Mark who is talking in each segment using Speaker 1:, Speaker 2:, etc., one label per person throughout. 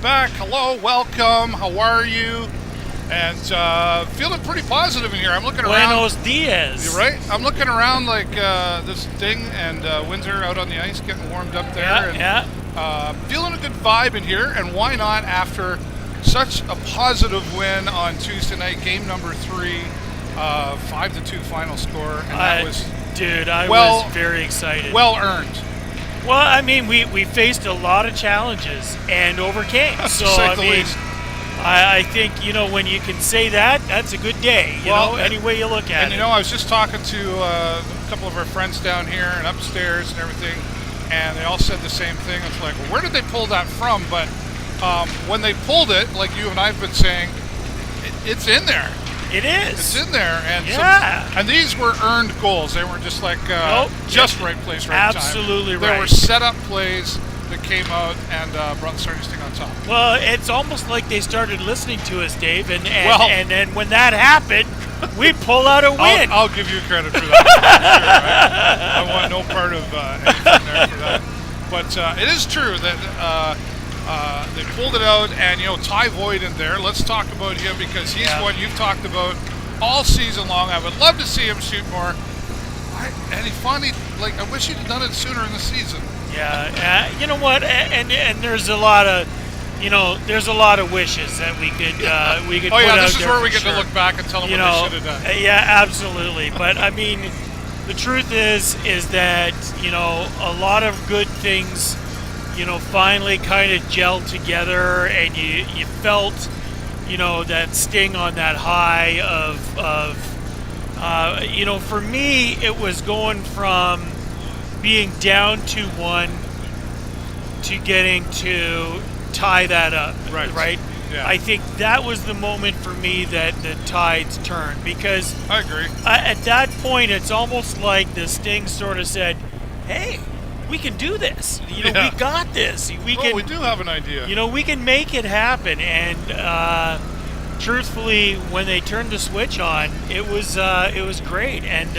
Speaker 1: back. Hello, welcome. How are you? And feeling pretty positive in here. I'm looking around.
Speaker 2: Buenos dias.
Speaker 1: You're right. I'm looking around like this thing and Windsor out on the ice, getting warmed up there. Feeling a good vibe in here. And why not after such a positive win on Tuesday night, game number 3, 5-2 final score. And that was,
Speaker 2: I was very excited.
Speaker 1: Well earned.
Speaker 2: Well, I mean, we faced a lot of challenges and overcame. So, I think, when you can say that, that's a good day, any way you look at it.
Speaker 1: And, I was just talking to a couple of our friends down here and upstairs and everything, and they all said the same thing. It's like, well, where did they pull that from? But when they pulled it, like you and I have been saying, it's in there.
Speaker 2: It is.
Speaker 1: It's in there. And and these were earned goals. They weren't just like just right place, right time.
Speaker 2: Absolutely right.
Speaker 1: They were set up plays that came out and brought the Sarnia Sting on top.
Speaker 2: Well, it's almost like they started listening to us, Dave, and then when that happened, we pull out a win.
Speaker 1: I'll give you credit for that. I want no part of anything there for that. But it is true that they pulled it out, and Ty Voigt in there. Let's talk about him because he's one you've talked about all season long. I would love to see him shoot more. And he finally, I wish he'd done it sooner in the season.
Speaker 2: Yeah, you know what? And there's a lot of, there's a lot of wishes that we could put out there.
Speaker 1: This is where we get to look back and tell them what they should have done.
Speaker 2: Yeah, absolutely. But I mean, the truth is that a lot of good things, finally kind of gelled together, and you felt, that sting on that high of for me, it was going from being down 2-1 to getting to tie that up, right?
Speaker 1: Yeah.
Speaker 2: I think that was the moment for me that the tides turned, because
Speaker 1: I agree.
Speaker 2: At that point, it's almost like the Sting sort of said, hey, we can do this. We got this. We
Speaker 1: do have an idea.
Speaker 2: We can make it happen. And truthfully, when they turned the switch on, it was great. And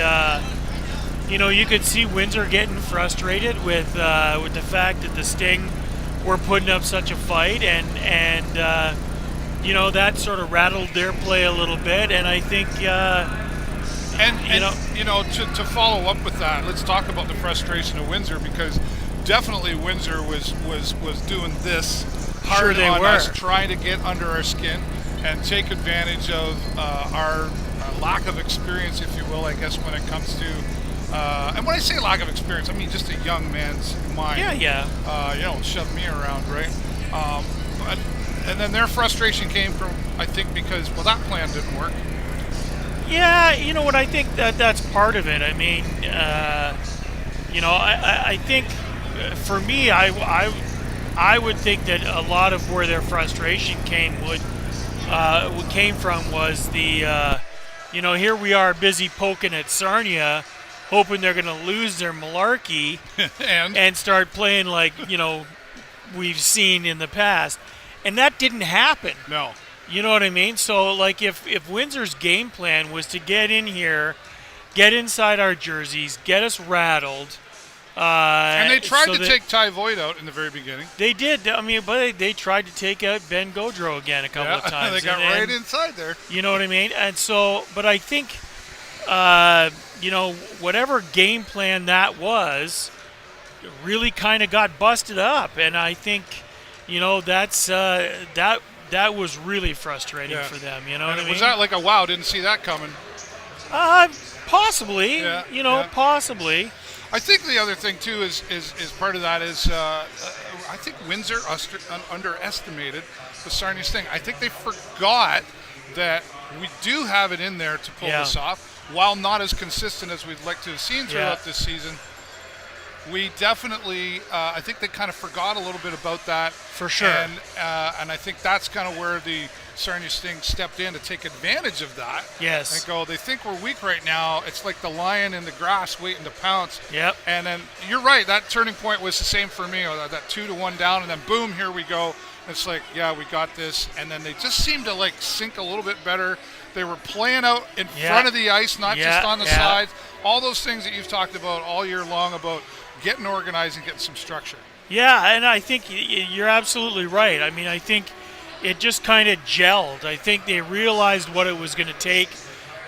Speaker 2: you could see Windsor getting frustrated with the fact that the Sting were putting up such a fight, and that sort of rattled their play a little bit. And I think to follow up with that, let's talk about the frustration of Windsor, because definitely Windsor was doing this hard on us, trying to get under our skin and take advantage of our lack of experience, if you will, I guess, when it comes to and when I say lack of experience, I mean just a young man's mind. Shove me around, right? And then their frustration came from, I think, because that plan didn't work. Yeah, you know what? I think that's part of it. I mean, I think for me, I would think that a lot of where their frustration came from was the here we are busy poking at Sarnia, hoping they're going to lose their malarkey and start playing like we've seen in the past, and that didn't happen.
Speaker 1: No.
Speaker 2: You know what I mean? So, if Windsor's game plan was to get in here, get inside our jerseys, get us rattled.
Speaker 1: And they tried to take Ty Voigt out in the very beginning.
Speaker 2: They did. I mean, but they tried to take out Ben Gaudreau again a couple of times.
Speaker 1: They got right inside there.
Speaker 2: You know what I mean? And so, but I think, whatever game plan that was, really kind of got busted up. And I think, that's that was really frustrating for them. You know what I mean?
Speaker 1: Was that like a wow? Didn't see that coming.
Speaker 2: Possibly. Possibly.
Speaker 1: I think the other thing too is part of that is I think Windsor underestimated the Sarnia Sting. I think they forgot that we do have it in there to pull this off, while not as consistent as we'd like to have seen throughout this season. We definitely, I think they kind of forgot a little bit about that.
Speaker 2: For sure.
Speaker 1: And I think that's kind of where the Sarnia Sting stepped in to take advantage of that.
Speaker 2: Yes.
Speaker 1: And go, they think we're weak right now. It's like the lion in the grass waiting to pounce.
Speaker 2: Yep.
Speaker 1: And then you're right, that turning point was the same for me, that 2-1 down, and then boom, here we go. It's like, we got this. And then they just seemed to sink a little bit better. They were playing out in front of the ice, not just on the sides. All those things that you've talked about all year long about getting organized and getting some structure.
Speaker 3: Yeah, and I think you're absolutely right. I mean, I think it just kind of gelled. I think they realized what it was going to take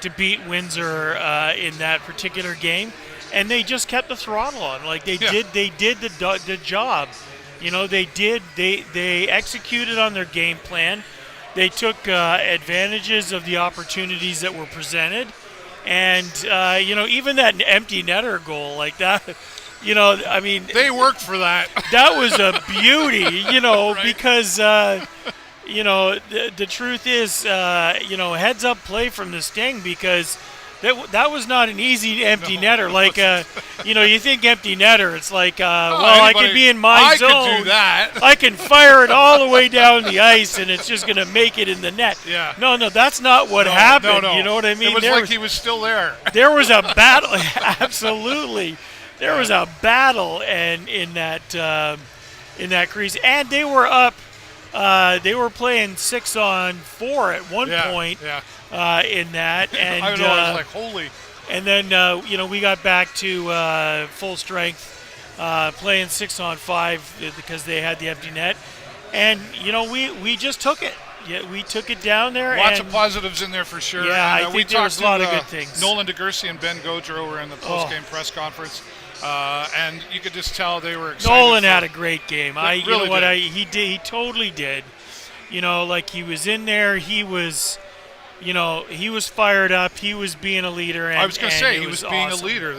Speaker 3: to beat Windsor in that particular game, and they just kept the throttle on. Like they did the job. You know, they executed on their game plan. They took advantages of the opportunities that were presented, and even that empty netter goal like that. I mean,
Speaker 1: they worked for that.
Speaker 3: That was a beauty,
Speaker 1: right.
Speaker 3: because the truth is, heads up play from the Sting, because that was not an easy empty netter. Like, you think empty netter, it's like, I could be in my zone.
Speaker 1: I could do that.
Speaker 3: I can fire it all the way down the ice, and it's just going to make it in the net.
Speaker 1: Yeah.
Speaker 3: No, that's not what happened.
Speaker 1: No.
Speaker 3: You know what I mean?
Speaker 1: It was like he was still there.
Speaker 3: There was a battle. Absolutely. There was a battle in that crease, and they were up. They were playing 6-on-4 at one point.
Speaker 1: Yeah.
Speaker 3: In that, and
Speaker 1: I was like, holy.
Speaker 3: And then we got back to full strength, playing 6-on-5 because they had the empty net, and we just took it. Yeah, we took it down there.
Speaker 1: Lots of positives in there for sure.
Speaker 3: Yeah,
Speaker 1: and,
Speaker 3: I think there was a lot of good things.
Speaker 1: Nolan DeGursey and Ben Gaudreau were in the post-game press conference. And you could just tell they were excited.
Speaker 3: Nolan had a great game.
Speaker 1: He
Speaker 3: totally did. Like he was in there. He was, he was fired up. He was being a leader. And,
Speaker 1: I was going to say he was being
Speaker 3: awesome.
Speaker 1: A leader.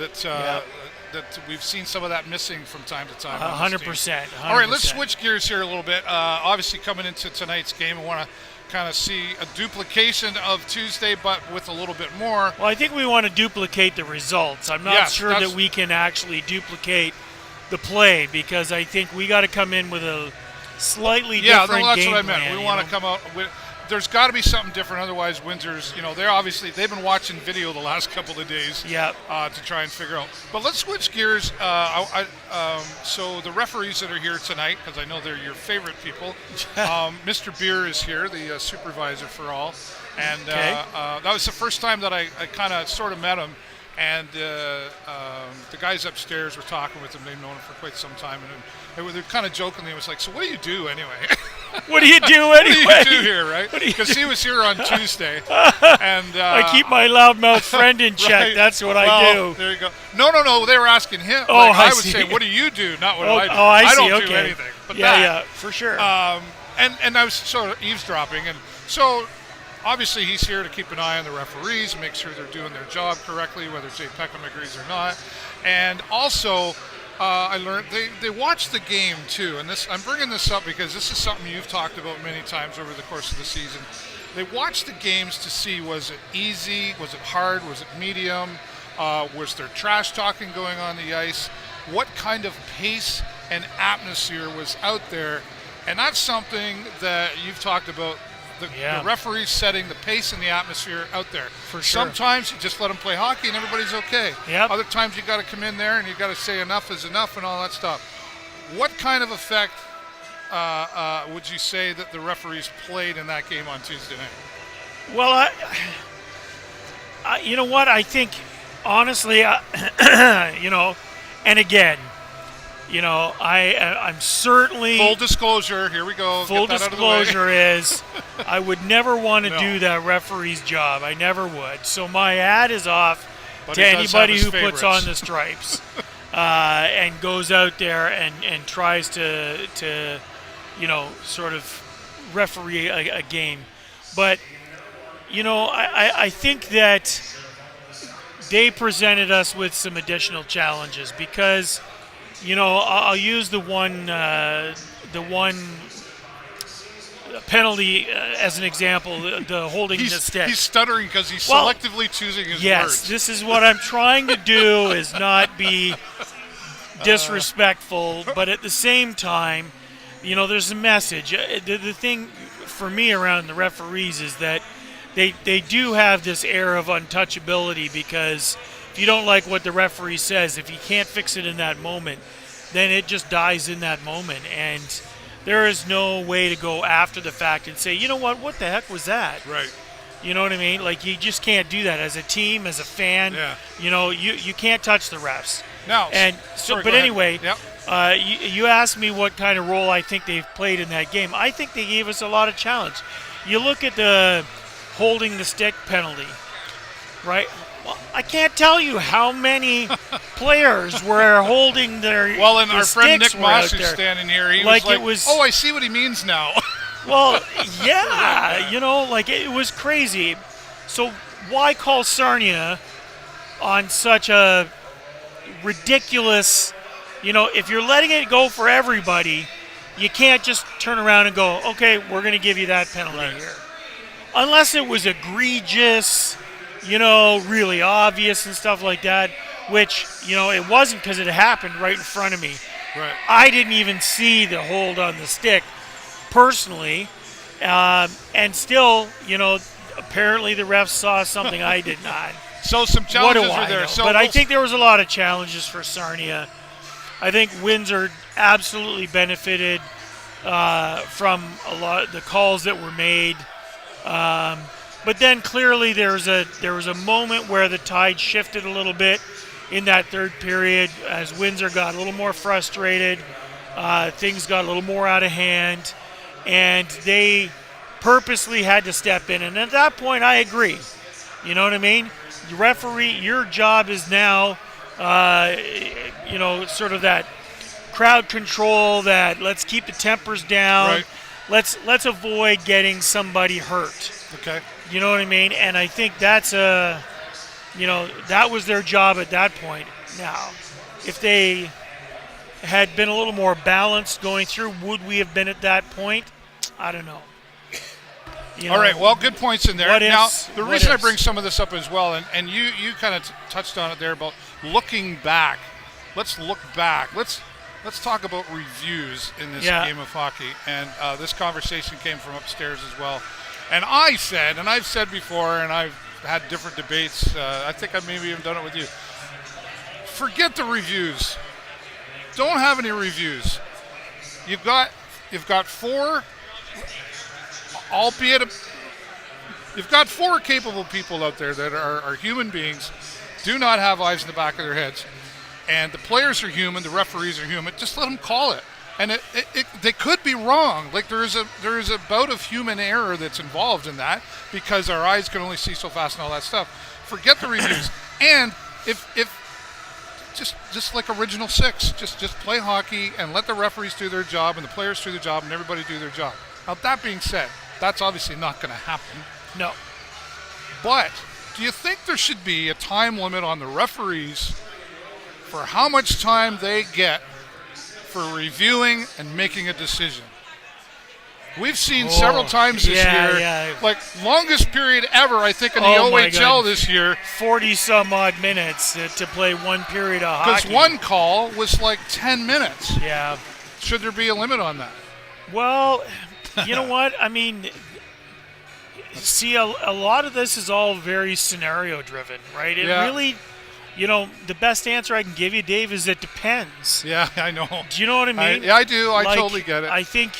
Speaker 1: That we've seen some of that missing from time to time.
Speaker 3: 100%.
Speaker 1: All right, let's switch gears here a little bit. Obviously, coming into tonight's game, I want to kind of see a duplication of Tuesday, but with a little bit more.
Speaker 3: Well, I think we want to duplicate the results. I'm not sure that we can actually duplicate the play, because I think we got to come in with a slightly different game plan.
Speaker 1: Yeah, that's what I meant. We want to come out with. There's got to be something different, otherwise Windsor's, they've been watching video the last couple of days to try and figure out. But let's switch gears. So the referees that are here tonight, because I know they're your favorite people, Mr. Beer is here, the supervisor for all. And that was the first time that I kind of sort of met him. And the guys upstairs were talking with him. They've known him for quite some time. And they're kind of jokingly, it was like, so what do you do anyway?
Speaker 3: What do you do anyway?
Speaker 1: What do you do here, right? Because he was here on Tuesday. And
Speaker 3: I keep my loudmouth friend in check.
Speaker 1: Right.
Speaker 3: That's what I do.
Speaker 1: There you go. No. They were asking him.
Speaker 3: Oh,
Speaker 1: I would
Speaker 3: see.
Speaker 1: say, what do you do? Not what I do.
Speaker 3: Oh, I see.
Speaker 1: don't
Speaker 3: Okay.
Speaker 1: do anything. But
Speaker 3: yeah, for sure.
Speaker 1: And I was sort of eavesdropping. And so obviously he's here to keep an eye on the referees and make sure they're doing their job correctly, whether Jay Peckham agrees or not. And also, I learned they watch the game too, and I'm bringing this up because this is something you've talked about many times over the course of the season. They watch the games to see, was it easy, was it hard, was it medium, was there trash talking going on the ice, what kind of pace and atmosphere was out there, and that's something that you've talked about. The referees setting the pace and the atmosphere out there.
Speaker 3: For sure.
Speaker 1: Sometimes you just let them play hockey and everybody's okay.
Speaker 3: Yep.
Speaker 1: Other times you got to come in there and you got to say enough is enough and all that stuff. What kind of effect would you say that the referees played in that game on Tuesday night?
Speaker 3: Well, you know what? I think, honestly, and again, I'm certainly...
Speaker 1: Full disclosure, here we go.
Speaker 3: Full disclosure is I would never want to do that referee's job. I never would. So my hat is off to anybody who puts on the stripes and goes out there and tries to sort of referee a game. But, I think that they presented us with some additional challenges because... I'll use the one penalty as an example, the holding the stick.
Speaker 1: He's stuttering because he's selectively choosing his words.
Speaker 3: Yes, this is what I'm trying to do, is not be disrespectful, but at the same time, there's a message. The thing for me around the referees is that they do have this air of untouchability, because if you don't like what the referee says, if you can't fix it in that moment, then it just dies in that moment. And there is no way to go after the fact and say, you know what the heck was that?
Speaker 1: Right.
Speaker 3: You know what I mean? Like, you just can't do that as a team, as a fan.
Speaker 1: Yeah.
Speaker 3: You can't touch the refs.
Speaker 1: Now,
Speaker 3: and
Speaker 1: sorry,
Speaker 3: but anyway,
Speaker 1: yep.
Speaker 3: You asked me what kind of role I think they've played in that game. I think they gave us a lot of challenge. You look at the holding the stick penalty, right? Well, I can't tell you how many players were holding their
Speaker 1: Well, and
Speaker 3: the
Speaker 1: our friend
Speaker 3: sticks
Speaker 1: Nick
Speaker 3: were out
Speaker 1: Moss, who's
Speaker 3: there.
Speaker 1: standing here, he
Speaker 3: Like
Speaker 1: was like,
Speaker 3: it was-
Speaker 1: "Oh, I see what he means now."
Speaker 3: Well, yeah, like it was crazy. So why call Sarnia on such a ridiculous, if you're letting it go for everybody, you can't just turn around and go, okay, we're going to give you that penalty here. Unless it was egregious, really obvious and stuff like that, which, it wasn't because it happened right in front of me.
Speaker 1: Right.
Speaker 3: I didn't even see the hold on the stick personally. And still, apparently the refs saw something I did not.
Speaker 1: So some
Speaker 3: What
Speaker 1: challenges
Speaker 3: do
Speaker 1: were
Speaker 3: I
Speaker 1: there.
Speaker 3: know?
Speaker 1: So
Speaker 3: But I think there was a lot of challenges for Sarnia. I think Windsor absolutely benefited from a lot of the calls that were made. But then clearly there was a moment where the tide shifted a little bit in that third period as Windsor got a little more frustrated. Things got a little more out of hand, and they purposely had to step in. And at that point, I agree. You know what I mean? The referee, your job is now, sort of that crowd control, that let's keep the tempers down.
Speaker 1: Right.
Speaker 3: Let's avoid getting somebody hurt.
Speaker 1: Okay.
Speaker 3: You know what I mean? And I think that's that was their job at that point. Now, if they had been a little more balanced going through, would we have been at that point? I don't know.
Speaker 1: All right, well, good points in there.
Speaker 3: What
Speaker 1: Now,
Speaker 3: ifs?
Speaker 1: the
Speaker 3: What
Speaker 1: reason I
Speaker 3: ifs?
Speaker 1: bring some of this up as well, and you kind of touched on it there about looking back. Let's look back. Let's talk about reviews in this game of hockey. And this conversation came from upstairs as well. And I said, and I've said before, and I've had different debates. I think I've maybe even done it with you. Forget the reviews. Don't have any reviews. You've got four. You've got four capable people out there that are human beings, do not have eyes in the back of their heads, and the players are human, the referees are human. Just let them call it, and they could be wrong. Like there is a bout of human error that's involved in that because our eyes can only see so fast and all that stuff. Forget the reviews, and if just like original six, just play hockey and let the referees do their job and the players do their job and everybody do their job. Now that being said, that's obviously not going to happen.
Speaker 3: No.
Speaker 1: But do you think there should be a time limit on the referees for how much time they get for reviewing and making a decision? We've seen several times this year, like longest period ever, I think, in the OHL this year.
Speaker 3: 40-some-odd minutes to play one period of hockey.
Speaker 1: Because one call was like 10 minutes.
Speaker 3: Yeah.
Speaker 1: Should there be a limit on that?
Speaker 3: Well, you know what? I mean, see, a lot of this is all very scenario-driven, right? It really, the best answer I can give you, Dave, is it depends.
Speaker 1: Yeah, I know.
Speaker 3: Do you know what I mean?
Speaker 1: I do. I totally get it.
Speaker 3: I think,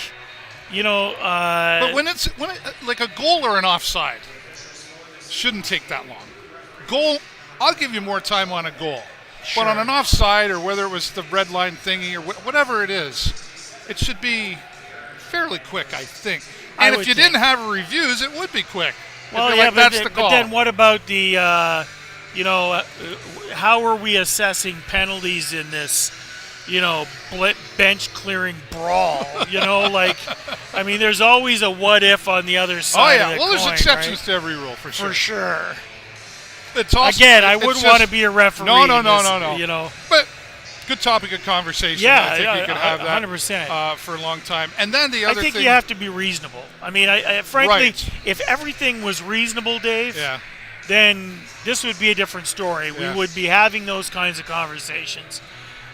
Speaker 1: but when it, like a goal or an offside, shouldn't take that long. Goal, I'll give you more time on a goal.
Speaker 3: Sure.
Speaker 1: But on an offside, or whether it was the red line thingy or whatever it is, it should be fairly quick, I think. And if you didn't have reviews, it would be quick.
Speaker 3: Well,
Speaker 1: yeah, like, that's the call.
Speaker 3: But then what about the, how are we assessing penalties in this, bench clearing brawl? I mean, there's always a what if on the other side.
Speaker 1: Oh yeah,
Speaker 3: of the
Speaker 1: there's
Speaker 3: coin,
Speaker 1: exceptions
Speaker 3: right?
Speaker 1: to every rule for sure.
Speaker 3: For sure.
Speaker 1: It's also,
Speaker 3: again, I wouldn't want to be a referee.
Speaker 1: No. But good topic of conversation.
Speaker 3: Yeah,
Speaker 1: I think you could have that
Speaker 3: 100%.
Speaker 1: For a long time. And then the other
Speaker 3: thing, I think
Speaker 1: thing,
Speaker 3: you have to be reasonable. I mean, frankly,
Speaker 1: Right.
Speaker 3: if everything was reasonable, Dave, then this would be a different story.
Speaker 1: Yeah.
Speaker 3: We would be having those kinds of conversations.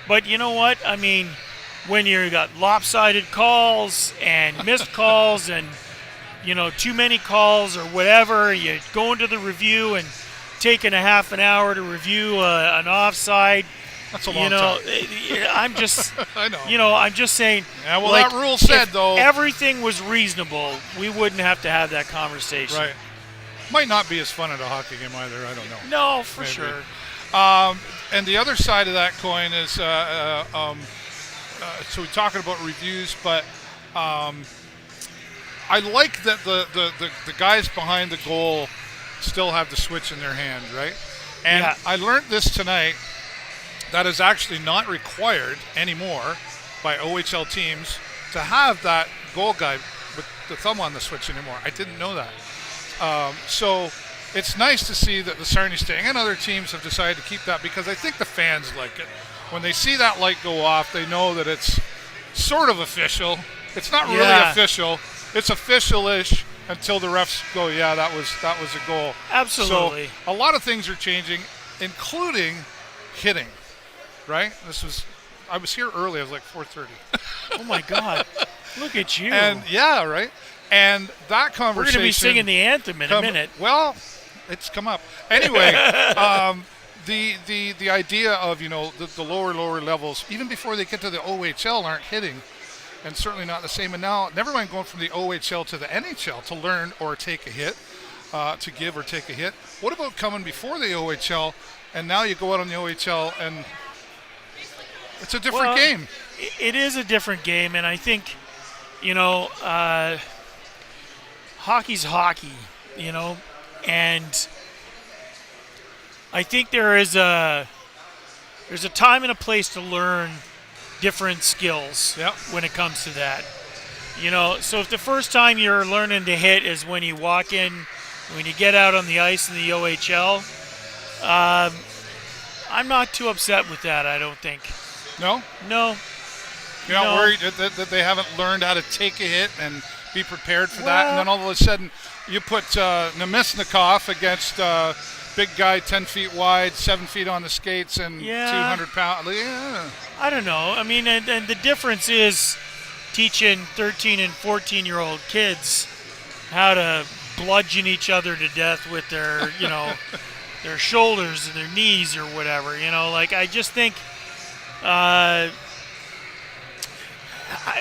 Speaker 3: But you know what? I mean, when you got lopsided calls and missed calls and, too many calls or whatever, you go into the review and taking a half an hour to review an offside.
Speaker 1: That's a long time.
Speaker 3: I'm just,
Speaker 1: I know.
Speaker 3: I'm just saying.
Speaker 1: Yeah, well, that rule said, though,
Speaker 3: everything was reasonable, we wouldn't have to have that conversation.
Speaker 1: Right. Might not be as fun at a hockey game either. I don't know.
Speaker 3: No, for sure.
Speaker 1: And the other side of that coin is so we're talking about reviews, but I like that the guys behind the goal still have the switch in their hand, right? And
Speaker 3: Yeah.
Speaker 1: I learned this tonight that is actually not required anymore by OHL teams to have that goal guy with the thumb on the switch anymore. I didn't know that. So it's nice to see that the Sarnia Sting and other teams have decided to keep that, because I think the fans like it. When they see that light go off, they know that it's sort of official. It's not really official. It's official-ish until the refs go, yeah, that was a goal.
Speaker 3: Absolutely.
Speaker 1: So a lot of things are changing, including hitting, right? I was here early. I was like 4:30.
Speaker 3: Oh, my God. Look at you.
Speaker 1: And, yeah, right? And that conversation.
Speaker 3: We're going to be singing the anthem in a minute.
Speaker 1: Well, it's come up. Anyway, the idea of, the lower levels, even before they get to the OHL, aren't hitting. And certainly not the same. And now, never mind going from the OHL to the NHL to learn or take a hit, to give or take a hit. What about coming before the OHL, and now you go out on the OHL, and it's a different game.
Speaker 3: It is a different game, and I think, hockey's hockey, and I think there's a time and a place to learn different skills when it comes to that. So if the first time you're learning to hit is when you walk in, when you get out on the ice in the OHL, I'm not too upset with that, I don't think.
Speaker 1: No?
Speaker 3: No.
Speaker 1: You're not worried that they haven't learned how to take a hit and be prepared for that, and then all of a sudden you put Nemesnikov against big guy, 10 feet wide, 7 feet on the skates, and 200 pounds. Yeah.
Speaker 3: I don't know. I mean, and the difference is teaching 13 and 14-year-old kids how to bludgeon each other to death with their, their shoulders and their knees or whatever. I just think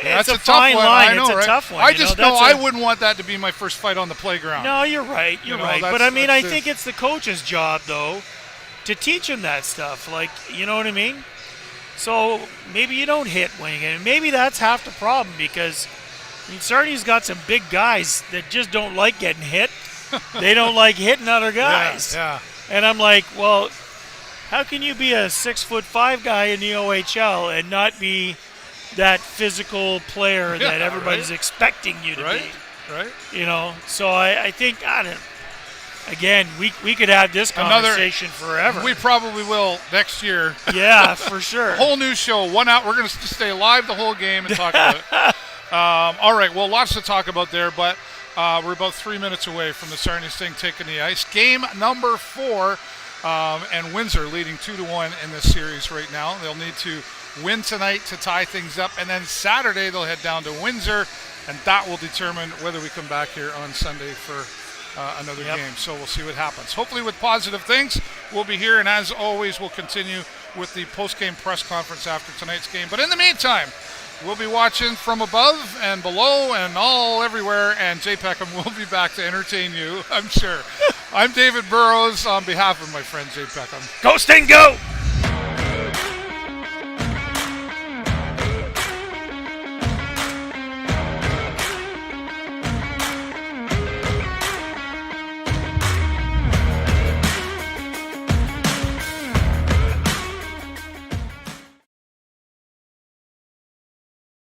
Speaker 3: it's a fine line. It's a tough one.
Speaker 1: I just know I wouldn't want that to be my first fight on the playground.
Speaker 3: No, you're right. You're right. But I think it's the coach's job, though, to teach him that stuff. You know what I mean? So maybe you don't hit when you get it. Maybe that's half the problem, because Sarnia's got some big guys that just don't like getting hit. They don't like hitting other guys.
Speaker 1: Yeah.
Speaker 3: And I'm like, well, how can you be a 6'5" guy in the OHL and not be that physical player that everybody's expecting you to be?
Speaker 1: Right.
Speaker 3: So I think, again, we could have this conversation forever.
Speaker 1: We probably will next year.
Speaker 3: Yeah, for sure.
Speaker 1: Whole new show, 1 hour. We're going to stay live the whole game and talk about it. All right, well, lots to talk about there, but we're about 3 minutes away from the Sarnia Sting taking the ice. Game number 4, and Windsor leading 2-1 in this series right now. They'll need to win tonight to tie things up, and then Saturday they'll head down to Windsor, and that will determine whether we come back here on Sunday for another game. So we'll see what happens. Hopefully with positive things. We'll be here, and as always, we'll continue with the post-game press conference after tonight's game. But in the meantime, we'll be watching from above and below and all everywhere, and Jay Peckham will be back to entertain you, I'm sure. I'm David Burrows on behalf of my friend Jay Peckham.
Speaker 3: Go Sting, go!